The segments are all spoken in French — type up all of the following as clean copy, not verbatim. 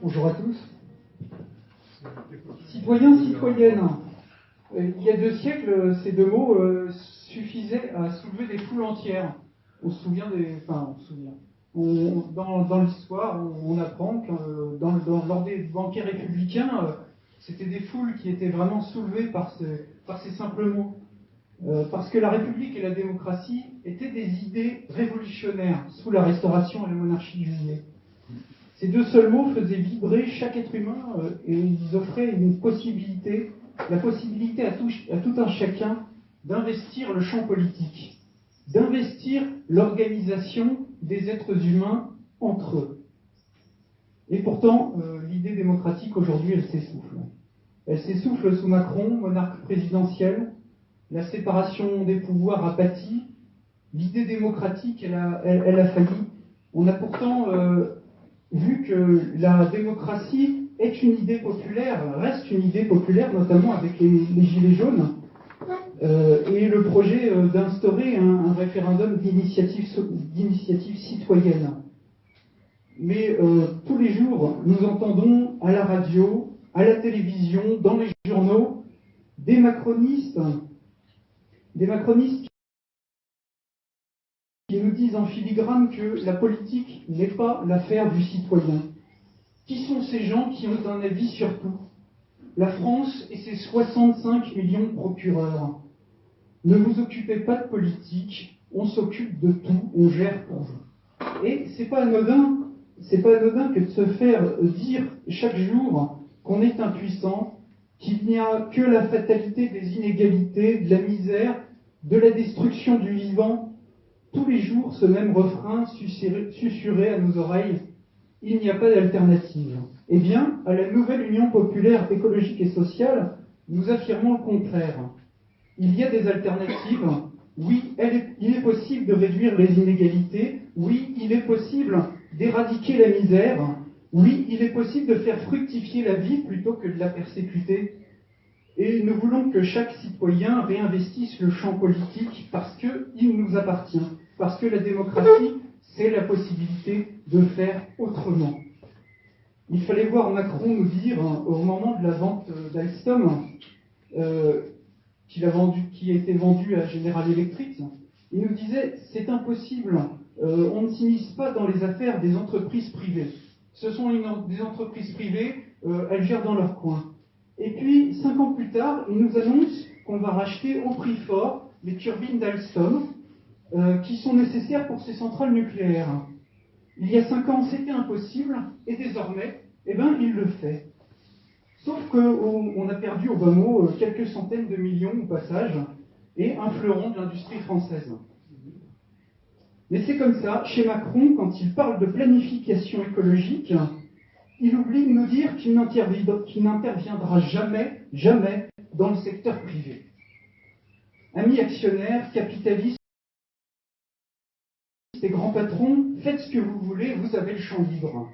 Bonjour à tous. Citoyens, citoyennes. Il y a 2 siècles, ces 2 mots suffisaient à soulever des foules entières. On se souvient dans l'histoire, on apprend que lors des banquets républicains, c'était des foules qui étaient vraiment soulevées par ces simples mots. Parce que la République et la démocratie étaient des idées révolutionnaires sous la Restauration et la monarchie du Juillet. Ces 2 seuls mots faisaient vibrer chaque être humain et ils offraient la possibilité à tout un chacun d'investir le champ politique, d'investir l'organisation des êtres humains entre eux. Et pourtant, l'idée démocratique aujourd'hui, elle s'essouffle. Elle s'essouffle sous Macron, monarque présidentiel. La séparation des pouvoirs a pâti. L'idée démocratique, elle a failli. On a pourtant vu que la démocratie est une idée populaire, reste une idée populaire, notamment avec les Gilets jaunes, et le projet d'instaurer un référendum d'initiative citoyenne. Mais tous les jours, nous entendons à la radio, à la télévision, dans les journaux, des macronistes qui nous disent en filigrane que la politique n'est pas l'affaire du citoyen. Qui sont ces gens qui ont un avis sur tout ? La France et ses 65 millions de procureurs. Ne vous occupez pas de politique, on s'occupe de tout, on gère pour vous. Et c'est pas anodin que de se faire dire chaque jour qu'on est impuissant, qu'il n'y a que la fatalité des inégalités, de la misère, de la destruction du vivant. Tous les jours, ce même refrain susurré à nos oreilles, il n'y a pas d'alternative. Eh bien, à la nouvelle Union populaire écologique et sociale, nous affirmons le contraire. Il y a des alternatives. Oui, il est possible de réduire les inégalités. Oui, il est possible d'éradiquer la misère. Oui, il est possible de faire fructifier la vie plutôt que de la persécuter. Et nous voulons que chaque citoyen réinvestisse le champ politique parce qu'il nous appartient. Parce que la démocratie, c'est la possibilité de faire autrement. Il fallait voir Macron nous dire, au moment de la vente d'Alstom, qui a été vendu à General Electric, il nous disait « c'est impossible, on ne s'immisce pas dans les affaires des entreprises privées. Ce sont des entreprises privées, elles gèrent dans leur coin. » Et puis, 5 ans plus tard, il nous annonce qu'on va racheter au prix fort les turbines d'Alstom qui sont nécessaires pour ces centrales nucléaires. Il y a 5 ans, c'était impossible, et désormais, il le fait. Sauf qu'on a perdu au bas mot quelques centaines de millions au passage, et un fleuron de l'industrie française. Mais c'est comme ça, chez Macron, quand il parle de planification écologique, il oublie de nous dire qu'il n'interviendra jamais dans le secteur privé. Amis actionnaires, capitalistes et grands patrons, faites ce que vous voulez, vous avez le champ libre.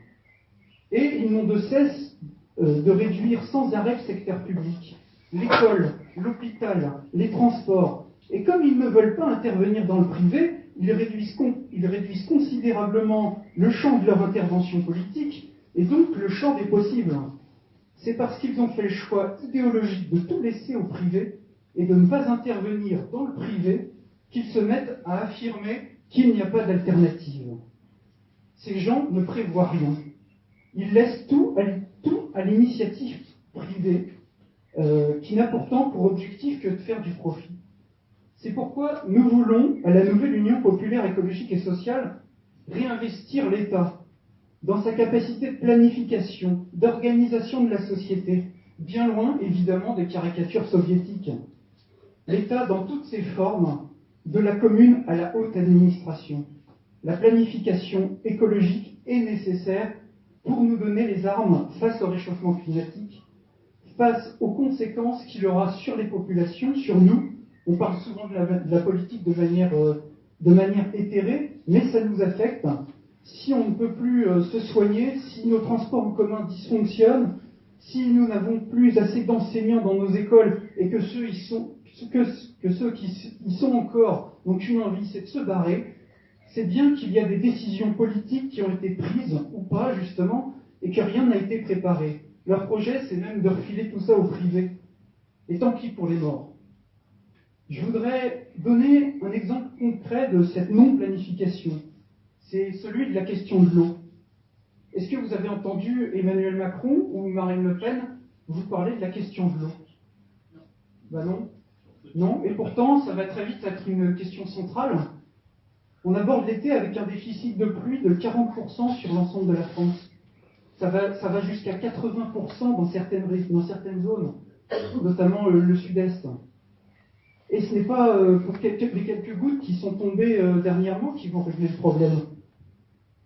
Et ils n'ont de cesse de réduire sans arrêt le secteur public, l'école, l'hôpital, les transports. Et comme ils ne veulent pas intervenir dans le privé, ils réduisent considérablement le champ de leur intervention politique et donc le champ des possibles. C'est parce qu'ils ont fait le choix idéologique de tout laisser au privé et de ne pas intervenir dans le privé qu'ils se mettent à affirmer qu'il n'y a pas d'alternative. Ces gens ne prévoient rien. Ils laissent tout à l'initiative privée, qui n'a pourtant pour objectif que de faire du profit. C'est pourquoi nous voulons, à la nouvelle Union populaire écologique et sociale, réinvestir l'État dans sa capacité de planification, d'organisation de la société, bien loin, évidemment, des caricatures soviétiques. L'État dans toutes ses formes, de la commune à la haute administration. La planification écologique est nécessaire pour nous donner les armes face au réchauffement climatique, face aux conséquences qu'il aura sur les populations, sur nous. On parle souvent de la politique de manière éthérée, mais ça nous affecte. Si on ne peut plus se soigner, si nos transports en commun dysfonctionnent, si nous n'avons plus assez d'enseignants dans nos écoles et que ceux qui y sont encore n'ont qu'une envie, c'est de se barrer, c'est bien qu'il y a des décisions politiques qui ont été prises, ou pas justement, et que rien n'a été préparé. Leur projet, c'est même de refiler tout ça au privé. Et tant pis pour les morts. Je voudrais donner un exemple concret de cette non-planification. C'est celui de la question de l'eau. Est-ce que vous avez entendu Emmanuel Macron ou Marine Le Pen vous parler de la question de l'eau? Ben non. Non, et pourtant, ça va très vite être une question centrale. On aborde l'été avec un déficit de pluie de 40% sur l'ensemble de la France. Ça va jusqu'à 80% dans certaines zones, notamment le sud-est. Et ce n'est pas pour les quelques gouttes qui sont tombées dernièrement qui vont régler le problème.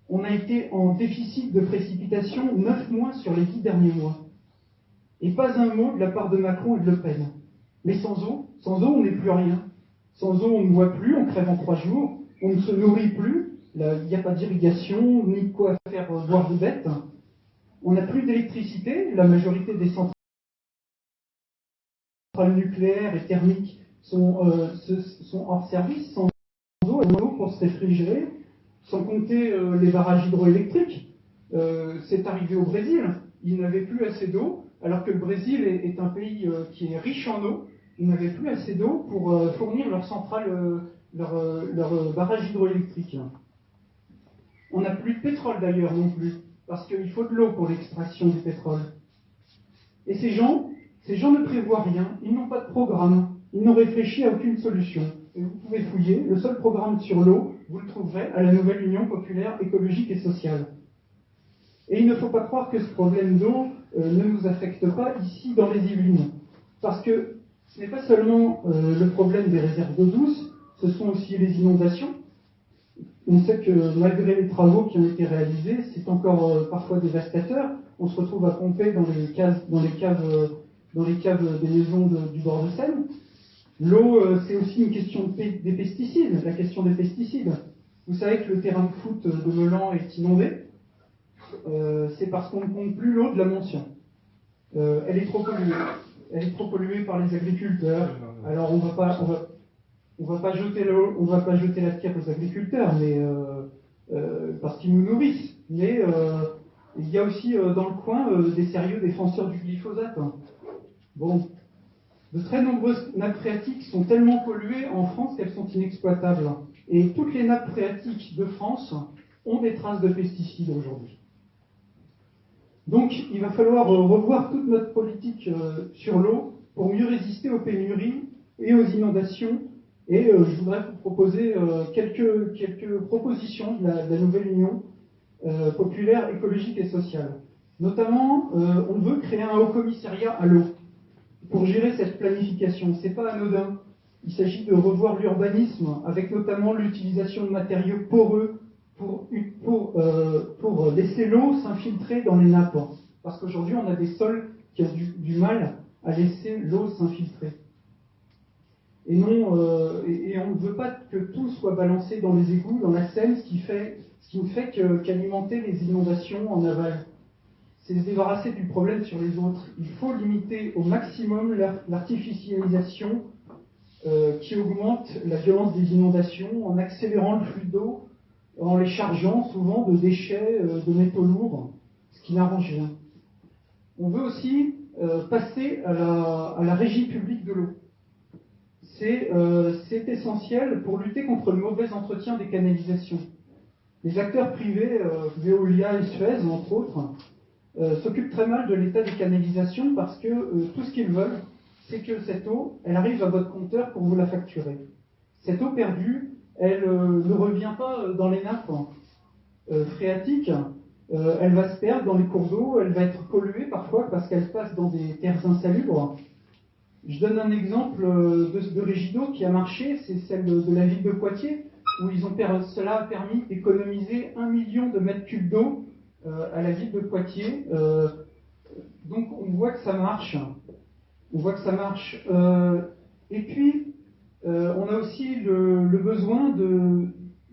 On a été en déficit de précipitation 9 mois sur les 10 derniers mois. Et pas un mot de la part de Macron et de Le Pen. Mais sans eau, on n'est plus rien. Sans eau, on ne boit plus, on crève en 3 jours, on ne se nourrit plus, il n'y a pas d'irrigation, ni de quoi faire boire des bêtes. On n'a plus d'électricité, la majorité des centrales nucléaires et thermiques sont hors service, sans eau, et l'eau pour se réfrigérer, sans compter les barrages hydroélectriques. C'est arrivé au Brésil, ils n'avaient plus assez d'eau, alors que le Brésil est un pays qui est riche en eau. Ils n'avaient plus assez d'eau pour fournir leurs centrales, leurs barrages hydroélectriques. On n'a plus de pétrole d'ailleurs non plus, parce qu'il faut de l'eau pour l'extraction du pétrole. Et ces gens ne prévoient rien, ils n'ont pas de programme, ils n'ont réfléchi à aucune solution. Et vous pouvez fouiller, le seul programme sur l'eau, vous le trouverez à la nouvelle Union populaire écologique et sociale. Et il ne faut pas croire que ce problème d'eau ne nous affecte pas ici dans les Yvelines. Parce que ce n'est pas seulement le problème des réserves d'eau douce, ce sont aussi les inondations. On sait que malgré les travaux qui ont été réalisés, c'est encore parfois dévastateur. On se retrouve à pomper dans les caves des maisons du bord de Seine. L'eau, c'est aussi une question des pesticides, la question des pesticides. Vous savez que le terrain de foot de Melan est inondé. C'est parce qu'on ne pompe plus l'eau de la Montion. Elle est trop polluée. Elle est trop polluée par les agriculteurs. Alors on va pas jeter la pierre aux agriculteurs, mais parce qu'ils nous nourrissent. Mais il y a aussi dans le coin des sérieux défenseurs du glyphosate. Bon, de très nombreuses nappes phréatiques sont tellement polluées en France qu'elles sont inexploitables. Et toutes les nappes phréatiques de France ont des traces de pesticides aujourd'hui. Donc, il va falloir revoir toute notre politique sur l'eau pour mieux résister aux pénuries et aux inondations. Et je voudrais vous proposer quelques propositions de la nouvelle Union populaire, écologique et sociale. Notamment, on veut créer un haut commissariat à l'eau pour gérer cette planification. C'est pas anodin. Il s'agit de revoir l'urbanisme avec notamment l'utilisation de matériaux poreux pour laisser l'eau s'infiltrer dans les nappes. Parce qu'aujourd'hui, on a des sols qui ont du mal à laisser l'eau s'infiltrer. Et on ne veut pas que tout soit balancé dans les égouts, dans la Seine, ce qui ne fait qu'alimenter les inondations en aval. C'est se débarrasser du problème sur les autres. Il faut limiter au maximum l'artificialisation qui augmente la violence des inondations en accélérant le flux d'eau, en les chargeant souvent de déchets, de métaux lourds, ce qui n'arrange rien. On veut aussi passer à la régie publique de l'eau. C'est essentiel pour lutter contre le mauvais entretien des canalisations. Les acteurs privés, Veolia et Suez, entre autres, s'occupent très mal de l'état des canalisations parce que tout ce qu'ils veulent, c'est que cette eau, elle arrive à votre compteur pour vous la facturer. Cette eau perdue, elle ne revient pas dans les nappes phréatiques, elle va se perdre dans les cours d'eau, elle va être polluée parfois parce qu'elle passe dans des terres insalubres. Je donne un exemple de régie d'eau qui a marché, c'est celle de la ville de Poitiers, où cela a permis d'économiser 1 million de mètres cubes d'eau à la ville de Poitiers. Donc on voit que ça marche. Et puis, on a aussi le besoin de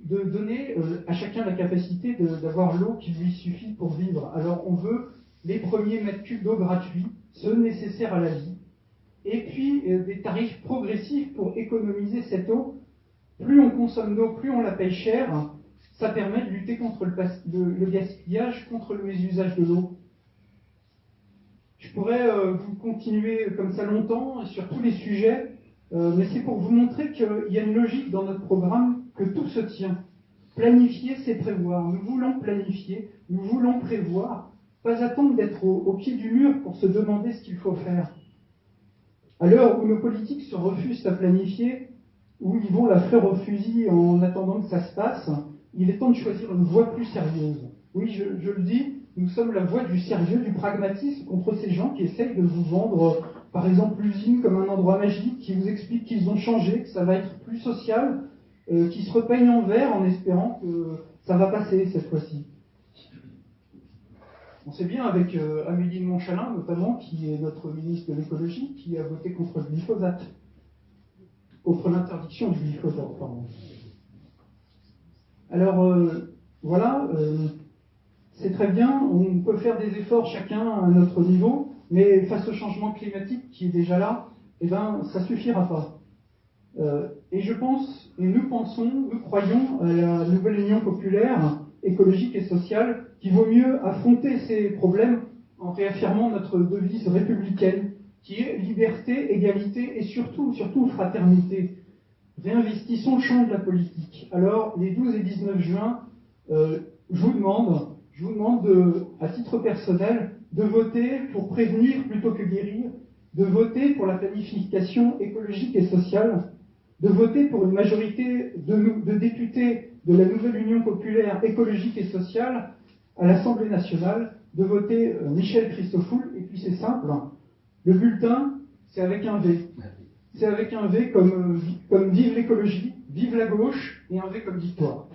donner à chacun la capacité d'avoir l'eau qui lui suffit pour vivre. Alors on veut les premiers mètres cubes d'eau gratuits, ceux nécessaires à la vie. Et puis des tarifs progressifs pour économiser cette eau. Plus on consomme d'eau, plus on la paye cher, Ça permet de lutter contre le gaspillage, contre le mésusage de l'eau. Je pourrais vous continuer comme ça longtemps sur tous les sujets, mais c'est pour vous montrer qu'il y a une logique dans notre programme, que tout se tient. Planifier, c'est prévoir. Nous voulons planifier, nous voulons prévoir, pas attendre d'être au pied du mur pour se demander ce qu'il faut faire. À l'heure où nos politiques se refusent à planifier, où ils vont la fleur au fusil en attendant que ça se passe, il est temps de choisir une voie plus sérieuse. Oui, je le dis, nous sommes la voie du sérieux, du pragmatisme contre ces gens qui essayent de vous vendre, par exemple, l'usine comme un endroit magique, qui vous explique qu'ils ont changé, que ça va être plus social, qui se repeignent en vert en espérant que ça va passer cette fois-ci. On sait bien avec Amélie de Montchalin, notamment, qui est notre ministre de l'écologie, qui a voté contre le glyphosate. Contre l'interdiction du glyphosate, pardon. Alors, voilà, c'est très bien, on peut faire des efforts chacun à notre niveau, mais face au changement climatique qui est déjà là, eh ben, ça suffira pas. Et je pense, et nous pensons, nous croyons à la nouvelle union populaire, écologique et sociale, qui vaut mieux affronter ces problèmes en réaffirmant notre devise républicaine, qui est liberté, égalité et surtout fraternité. Réinvestissons le champ de la politique. Alors, les 12 et 19 juin, je vous demande à titre personnel, de voter pour prévenir plutôt que guérir, de voter pour la planification écologique et sociale, de voter pour une majorité de députés de la nouvelle Union populaire écologique et sociale à l'Assemblée nationale, de voter Michel Christofoul, et puis c'est simple, le bulletin, c'est avec un V. C'est avec un V comme vive l'écologie, vive la gauche, et un V comme victoire.